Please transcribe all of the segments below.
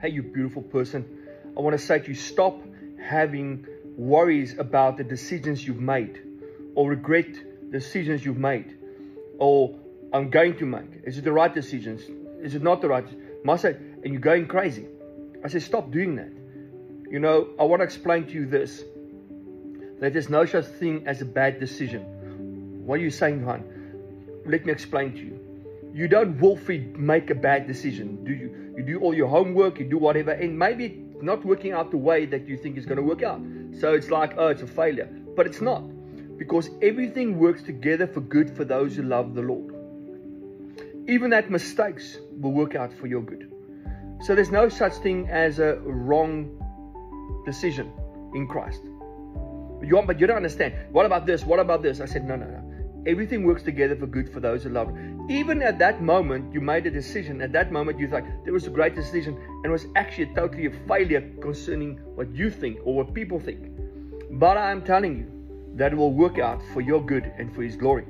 Hey, you beautiful person. I want to say to you, stop having worries about the decisions you've made, or regret decisions you've made, or I'm going to make. Is it the right decisions? Is it not the right? Must I? And you're going crazy. I say, stop doing that. You know, I want to explain to you this, that there's no such thing as a bad decision. What are you saying, hon? Let me explain to you. You don't willfully make a bad decision, do you? You do all your homework, you do whatever, and maybe it's not working out the way that you think it's going to work out. So it's like, oh, it's a failure. But it's not. Because everything works together for good for those who love the Lord. Even that mistakes will work out for your good. So there's no such thing as a wrong decision in Christ. But you don't understand. What about this? What about this? I said, no. Everything works together for good for those who love it. Even at that moment, you made a decision. At that moment, you thought there was a great decision, and it was actually totally a failure concerning what you think or what people think. But I'm telling you that it will work out for your good and for His glory.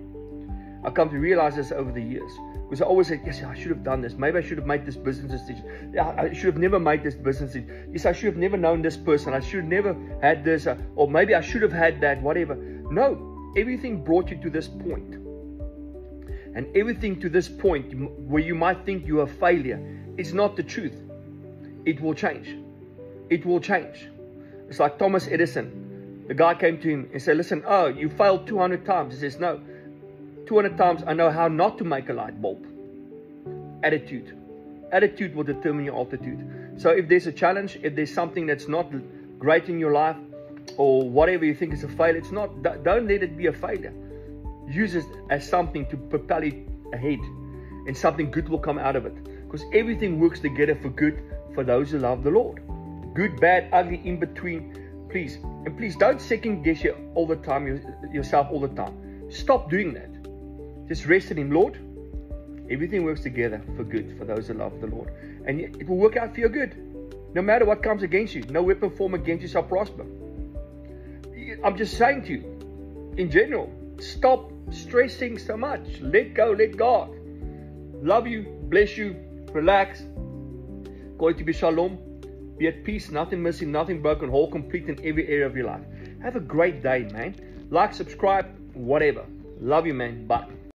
I've come to realize this over the years. Because I always said, yes, I should have done this. Maybe I should have made this business decision. I should have never made this business decision. Yes, I should have never known this person. I should have never had this. Or maybe I should have had that, whatever. No, everything brought you to this point. And everything to this point where you might think you're a failure, it's not the truth. It will change. It will change. It's like Thomas Edison. The guy came to him and said, listen, oh, you failed 200 times. He says, no. 200 times I know how not to make a light bulb. Attitude. Attitude will determine your altitude. So if there's a challenge, if there's something that's not great in your life, or whatever you think is a failure, it's not. Don't let it be a failure. Use it as something to propel it ahead, and something good will come out of it. Because everything works together for good for those who love the Lord. Good, bad, ugly, in between. Please. And please don't second guess yourself all the time. Stop doing that. Just rest in Him, Lord. Everything works together for good for those who love the Lord. And it will work out for your good. No matter what comes against you. No weapon formed against you shall prosper. I'm just saying to you, in general, stop stressing so much. Let go, let God. Love you, bless you, relax. Going to be shalom. Be at peace, nothing missing, nothing broken, whole, complete in every area of your life. Have a great day, man. Like, subscribe, whatever. Love you, man. Bye.